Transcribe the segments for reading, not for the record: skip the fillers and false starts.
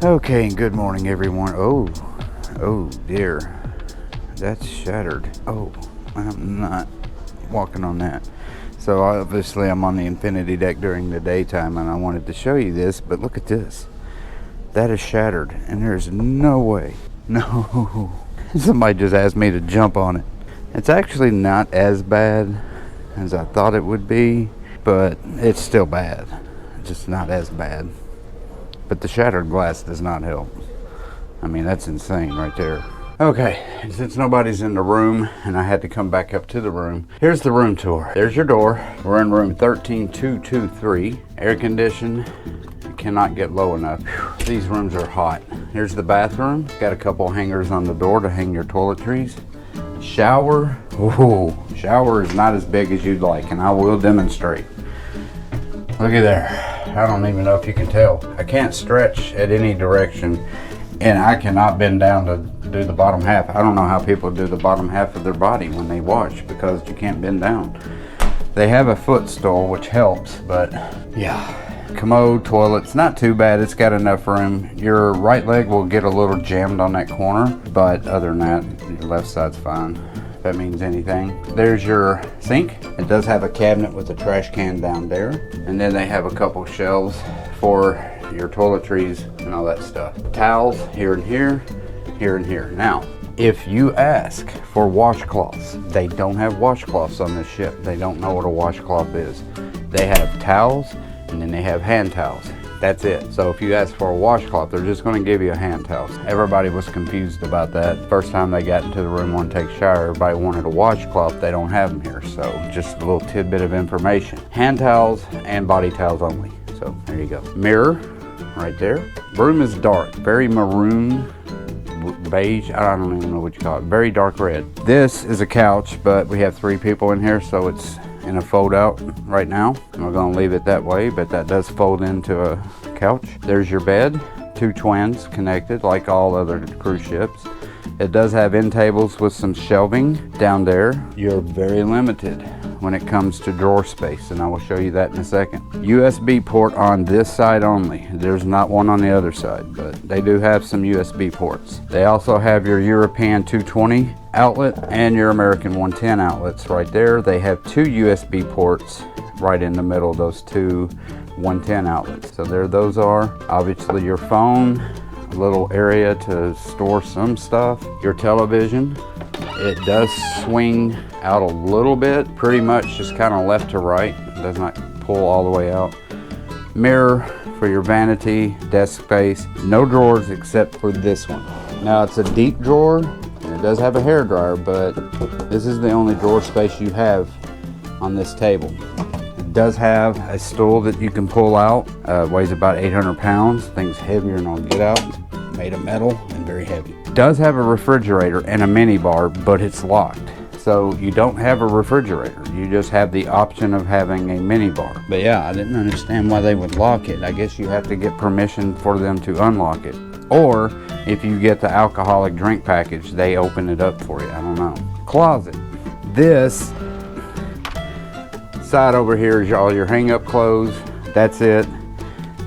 Okay, good morning everyone. Oh dear, that's shattered. Oh, I'm not walking on that. So obviously I'm on the infinity deck during the daytime and I wanted to show you this, but look at this. That is shattered and there's no way. No. Somebody just asked me to jump on it. It's actually not as bad as I thought it would be, but it's still bad. Just not as bad. But the shattered glass does not help. I mean, that's insane right there. Okay, and since nobody's in the room and I had to come back up to the room, here's the room tour. There's your door. We're in room 13223. Air conditioned. You cannot get low enough. Whew, these rooms are hot. Here's the bathroom. Got a couple hangers on the door to hang your toiletries. Shower. Ooh, shower is not as big as you'd like, and I will demonstrate. Look at there. I don't even know if you can tell. I can't stretch at any direction, and I cannot bend down to do the bottom half. I don't know how people do the bottom half of their body when they wash, because you can't bend down. They have a footstool, which helps, but yeah. Commode, toilet's not too bad. It's got enough room. Your right leg will get a little jammed on that corner, but other than that, your left side's fine. If that means anything. There's your sink. It does have a cabinet with a trash can down there, and then they have a couple shelves for your toiletries and all that stuff. Towels here and here, here and here. Now, if you ask for washcloths, they don't have washcloths on this ship. They don't know what a washcloth is. They have towels, and then they have hand towels. That's it. So if you ask for a washcloth, they're just going to give you a hand towel. Everybody was confused about that. First time they got into the room, wanted to take a shower, everybody wanted a washcloth. They don't have them here. So just a little tidbit of information. Hand towels and body towels only. So there you go. Mirror right there. Room is dark, very maroon, beige. I don't even know what you call it. Very dark red. This is a couch, but we have 3 people in here, so it's in a fold out right now. We're going to leave it that way, but that does fold into a couch. There's your bed, 2 twins connected like all other cruise ships. It does have end tables with some shelving down there. You're very limited when it comes to drawer space, and I will show you that in a second. USB port on this side only. There's not one on the other side, but they do have some USB ports. They also have your European 220 outlet and your American 110 outlets right there. They have 2 USB ports right in the middle of those 2 110 outlets. So there those are. Obviously your phone, a little area to store some stuff. Your television, it does swing out a little bit, pretty much just kind of left to right. It does not pull all the way out. Mirror for your vanity, desk space. No drawers except for this one. Now it's a deep drawer, and it does have a hair dryer, but this is the only drawer space you have on this table. It does have a stool that you can pull out. Weighs about 800 pounds. Thing's heavier than I'll get out. Made of metal and very heavy. It does have a refrigerator and a mini bar, but it's locked. So you don't have a refrigerator. You just have the option of having a mini bar. But yeah, I didn't understand why they would lock it. I guess you have to get permission for them to unlock it. Or if you get the alcoholic drink package, they open it up for you. I don't know. Closet. This side over here is all your hang-up clothes. That's it.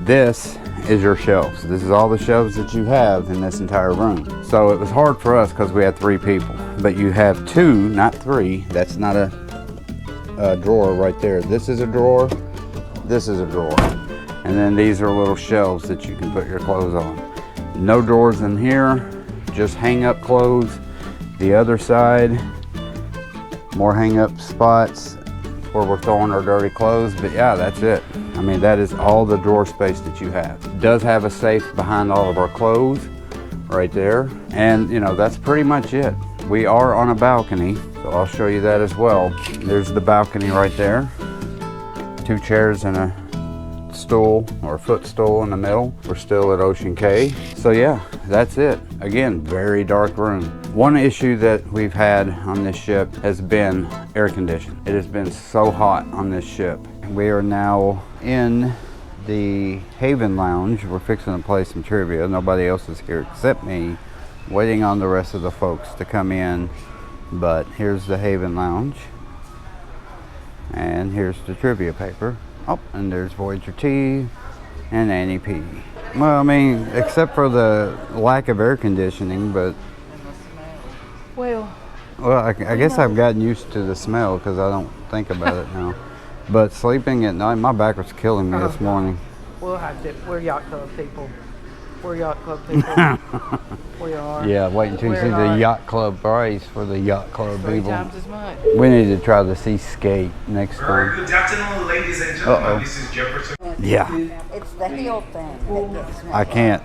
This is your shelves. This is all the shelves that you have in this entire room. So it was hard for us because we had 3 people, but you have 2, not 3. That's not a drawer right there. This is a drawer. This is a drawer. And then these are little shelves that you can put your clothes on. No drawers in here, just hang up clothes. The other side, more hang up spots where we're throwing our dirty clothes, but yeah, that's it. I mean, that is all the drawer space that you have. It does have a safe behind all of our clothes right there, and you know, that's pretty much it. We are on a balcony, so I'll show you that as well. There's the balcony right there. 2 chairs and a stool or a footstool in the middle. We're still at Ocean Cay. So yeah, that's it. Again, very dark room. One issue that we've had on this ship has been air conditioning. It has been so hot on this ship. We are now in the Haven Lounge. We're fixing to play some trivia. Nobody else is here except me, waiting on the rest of the folks to come in. But here's the Haven Lounge. And here's the trivia paper. Oh, and there's Voyager T and Annie P. Well, I mean, except for the lack of air conditioning, but Well, I guess I've gotten used to the smell because I don't think about it now. But sleeping at night, my back was killing me this morning. we'll have to. We're yacht club people. We're yacht club people. We are. Yeah, wait until you see the yacht club price for the yacht club 3 people. times as much. We need to try the Seascape next time. Good afternoon, ladies and gentlemen. This is Jefferson. Yeah. It's the heel thing that gets me. I can't.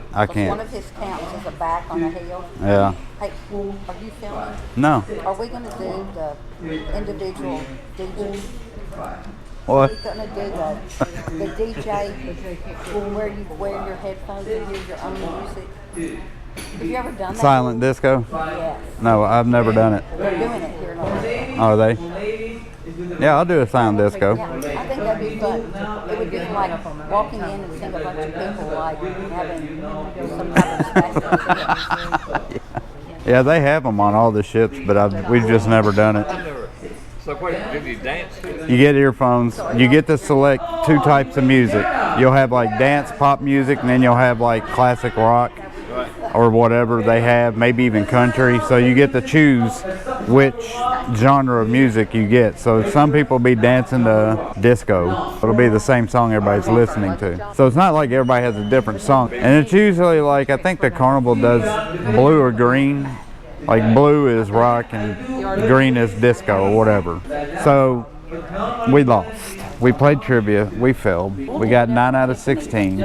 One of his counts is a back on a heel. Yeah. Hey, are you filming? No. Are we going to do the individual DJ? What? We're going to do the DJ where you wear your headphones and hear your own music. Have you ever done that? Silent disco? Yes. No, I've never done it. They're doing it here in Orlando. Are they? Yeah, I'll do a silent disco. Yeah, I think that'd be fun. It would be like walking in and seeing a bunch of people like having some kind of special. Yeah, they have them on all the ships, but we've just never done it. So what, did you dance? You get earphones. You get to select 2 types of music. You'll have like dance, pop music, and then you'll have like classic rock or whatever they have, maybe even country. So you get to choose which genre of music you get. So some people will be dancing to disco. It'll be the same song everybody's listening to. So it's not like everybody has a different song. And it's usually like, I think the carnival does blue or green. Like blue is rock and green is disco or whatever. So we lost. We played trivia. We failed. We got 9 out of 16.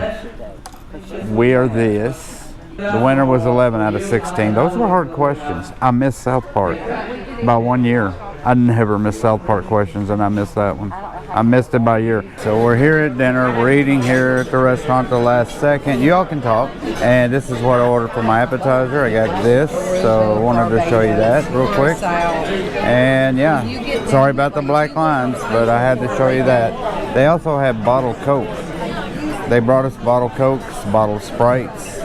We are this. The winner was 11 out of 16. Those were hard questions. I missed South Park by 1 year. I never miss South Park questions, and I missed that one. I missed it by a year. So we're here at dinner. We're eating here at the restaurant the last second. You all can talk. And this is what I ordered for my appetizer. I got this, so I wanted to show you that real quick. And yeah, sorry about the black lines, but I had to show you that. They also have bottled Coke. They brought us bottled Cokes, bottled Sprites.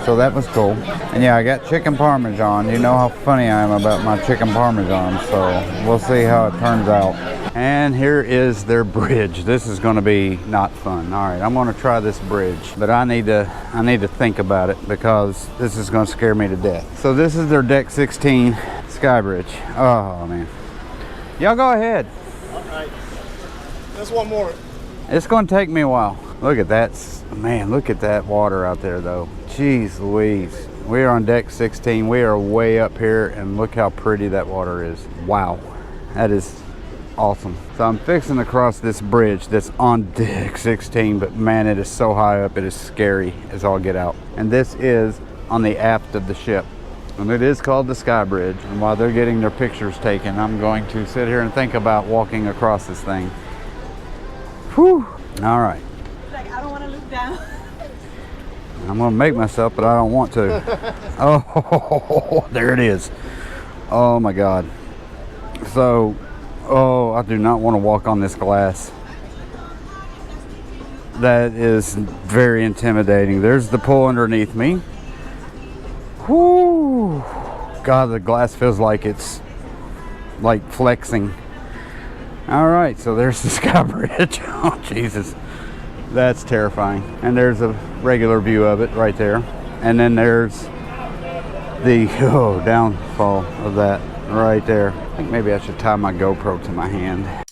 So that was cool. And yeah, I got chicken parmesan. You know how funny I am about my chicken parmesan, so we'll see how it turns out. And here is their bridge. This is going to be not fun. All right, I'm going to try this bridge, but I need to think about it because this is going to scare me to death. So this is their deck 16 sky bridge. Oh man, y'all go ahead. All right, just one more. It's going to take me a while. Look at that, man. Look at that water out there, though. Jeez Louise. We are on deck 16. We are way up here, and look how pretty that water is. Wow, that is awesome. So I'm fixing to cross this bridge that's on deck 16, but man, it is so high up. It is scary as all get out. And this is on the aft of the ship, and it is called the Sky Bridge. And while they're getting their pictures taken, I'm going to sit here and think about walking across this thing. Whew. All right. Like, I don't want to look down. I'm gonna make myself, but I don't want to. Oh, there it is. Oh my God. So, oh, I do not want to walk on this glass. That is very intimidating. There's the pool underneath me. Whoo! God, the glass feels like it's like flexing. All right, so there's the Sky Bridge. Oh, Jesus. That's terrifying. And there's a regular view of it right there. And then there's the downfall of that right there. I think maybe I should tie my GoPro to my hand.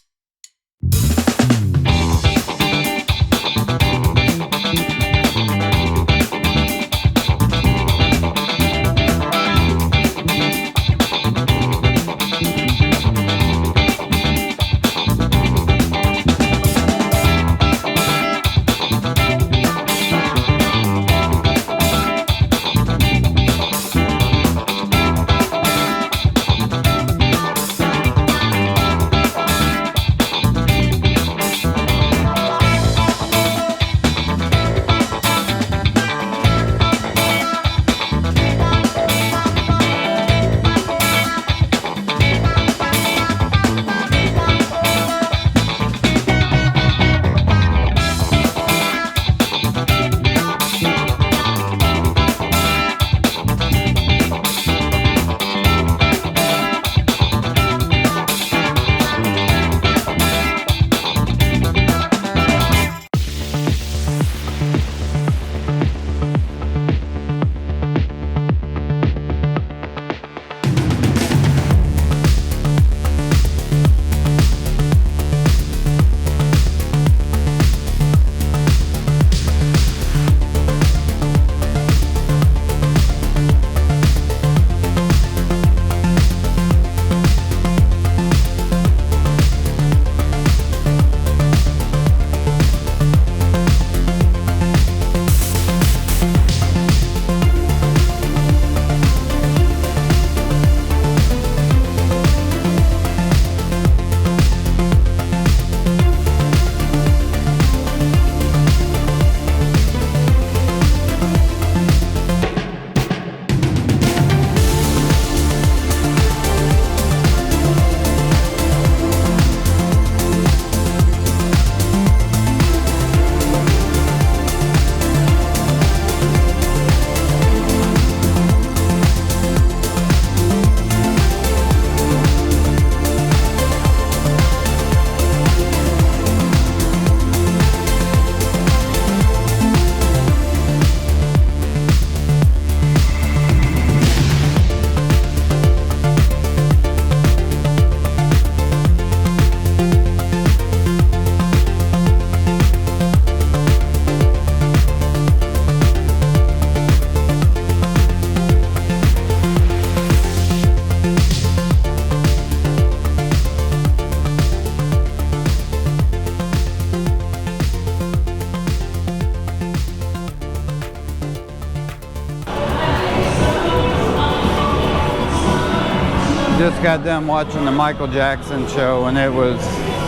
got done watching the Michael Jackson show, and it was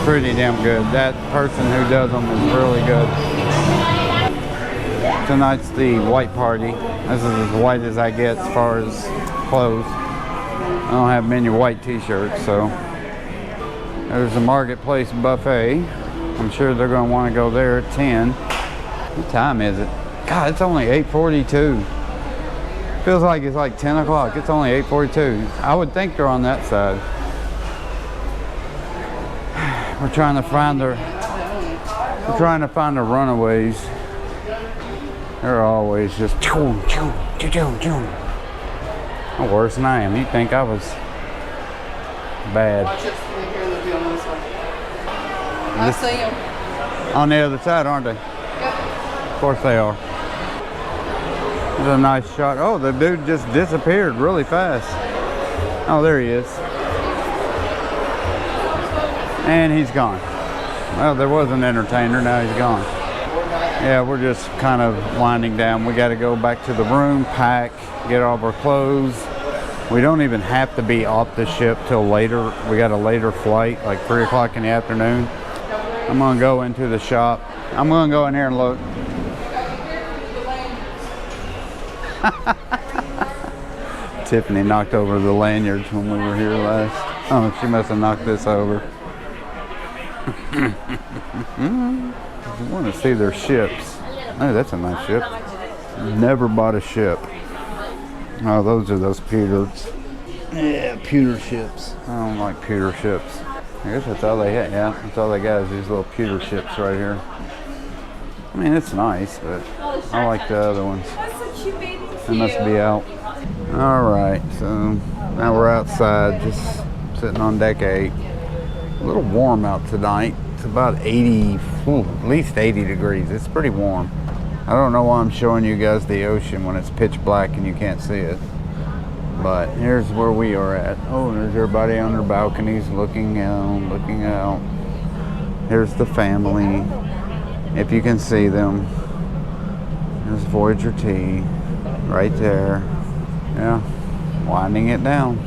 pretty damn good. That person who does them is really good. Tonight's the white party. This is as white as I get as far as clothes. I don't have many white t-shirts, so. There's the Marketplace buffet. I'm sure they're going to want to go there at 10. What time is it? God, it's only 8:42. Feels like it's like 10 o'clock. It's only 8:42. I would think they're on that side. We're trying to find the runaways. They're always just choom, choom, choom, choom. I'm worse than I am. You'd think I was bad. I see them. On the other side, aren't they? Yep. Of course they are. There's a nice shot. Oh, the dude just disappeared really fast. Oh, there he is. And he's gone. Well, there was an entertainer, now he's gone. Yeah, we're just kind of winding down. We got to go back to the room, pack, get all of our clothes. We don't even have to be off the ship till later. We got a later flight, like 3 o'clock in the afternoon. I'm gonna go into the shop. I'm gonna go in here and look. Tiffany knocked over the lanyards when we were here last. Oh, she must have knocked this over. I want to see their ships. Oh, that's a nice ship. Never bought a ship. Oh, those are those pewter. Yeah, pewter ships. I don't like pewter ships. I guess that's all they got. Yeah, that's all they got is these little pewter ships right here. I mean, it's nice, but I like the other ones. They must be out. All right, so now we're outside, just sitting on deck 8. A little warm out tonight. It's about 80, at least 80 degrees. It's pretty warm. I don't know why I'm showing you guys the ocean when it's pitch black and you can't see it. But here's where we are at. Oh, there's everybody on their balconies looking out, looking out. Here's the family, if you can see them. There's Voyager T, right there. Yeah, winding it down.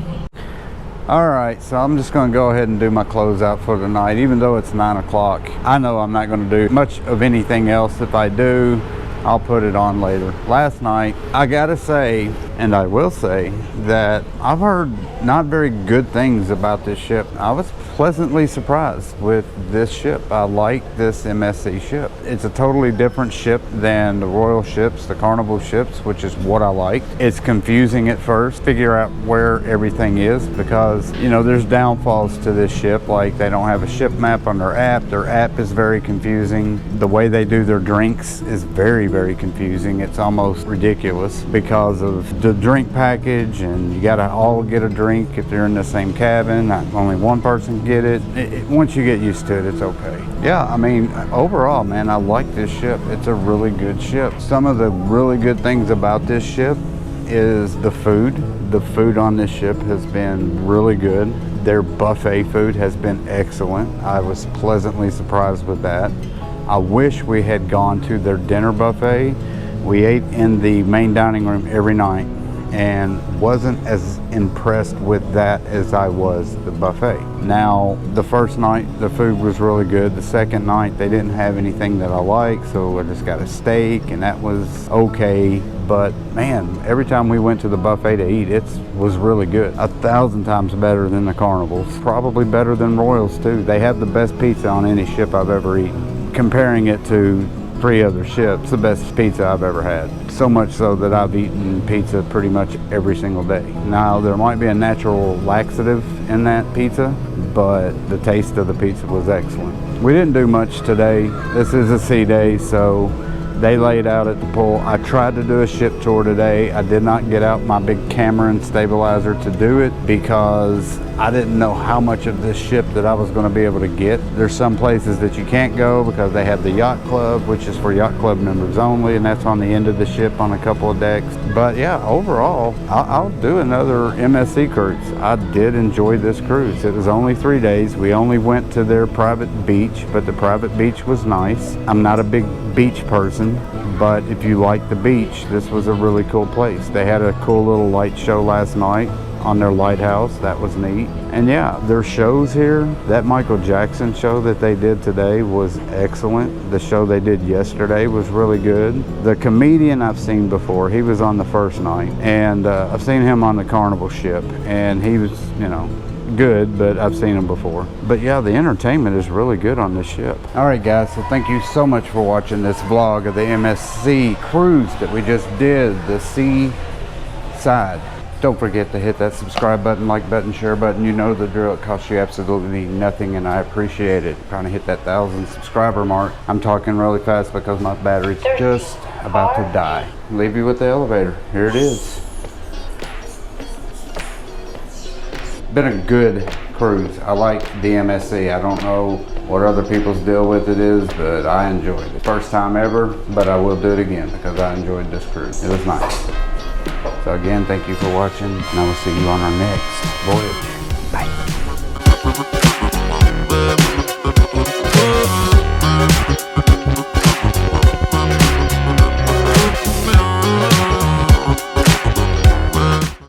All right, so I'm just gonna go ahead and do my closeout for tonight, even though it's 9 o'clock. I know I'm not gonna do much of anything else. If I do, I'll put it on later. Last night, I gotta say, and I will say, that I've heard not very good things about this ship. I was pleasantly surprised with this ship. I like this MSC ship. It's a totally different ship than the Royal ships, the Carnival ships, which is what I liked. It's confusing at first, figure out where everything is, because, you know, there's downfalls to this ship, like they don't have a ship map on their app. Their app is very confusing. The way they do their drinks is very, very confusing. It's almost ridiculous because of the drink package, and you gotta all get a drink if they're in the same cabin. Not only one person can get it. Once you get used to it, it's okay. Yeah, I mean, overall, man, I like this ship. It's a really good ship. Some of the really good things about this ship is the food. The food on this ship has been really good. Their buffet food has been excellent. I was pleasantly surprised with that. I wish we had gone to their dinner buffet. We ate in the main dining room every night and wasn't as impressed with that as I was the buffet. Now, the first night the food was really good. The second night they didn't have anything that I liked, so I just got a steak and that was okay. But man, every time we went to the buffet to eat, it was really good. 1,000 times better than the Carnivals. Probably better than Royals too. They have the best pizza on any ship I've ever eaten. Comparing it to 3 other ships, the best pizza I've ever had. So much so that I've eaten pizza pretty much every single day. Now, there might be a natural laxative in that pizza, but the taste of the pizza was excellent. We didn't do much today. This is a sea day, so they laid out at the pool. I tried to do a ship tour today. I did not get out my big camera and stabilizer to do it because I didn't know how much of this ship that I was going to be able to get. There's some places that you can't go because they have the yacht club, which is for yacht club members only, and that's on the end of the ship on a couple of decks. But yeah, overall, I'll do another MSC cruise. I did enjoy this cruise. It was only 3 days. We only went to their private beach, but the private beach was nice. I'm not a big beach person, but if you like the beach, this was a really cool place. They had a cool little light show last night. on their lighthouse. That was neat. And yeah, their shows here, that Michael Jackson show that they did today was excellent. The show they did yesterday was really good. The comedian I've seen before, he was on the first night, and I've seen him on the Carnival ship, and he was, you know, good, but I've seen him before. But yeah, the entertainment is really good on this ship. All right, guys, so thank you so much for watching this vlog of the MSC cruise that we just did, the Seaside. Don't forget to hit that subscribe button, like button, share button. You know the drill. It costs you absolutely nothing, and I appreciate it. Trying to hit that 1,000 subscriber mark. I'm talking really fast because my battery's just about to die. Leave you with the elevator. Here it is. Been a good cruise. I like the MSC. I don't know what other people's deal with it is, but I enjoyed it. First time ever, but I will do it again because I enjoyed this cruise. It was nice. So again, thank you for watching, and I will see you on our next voyage.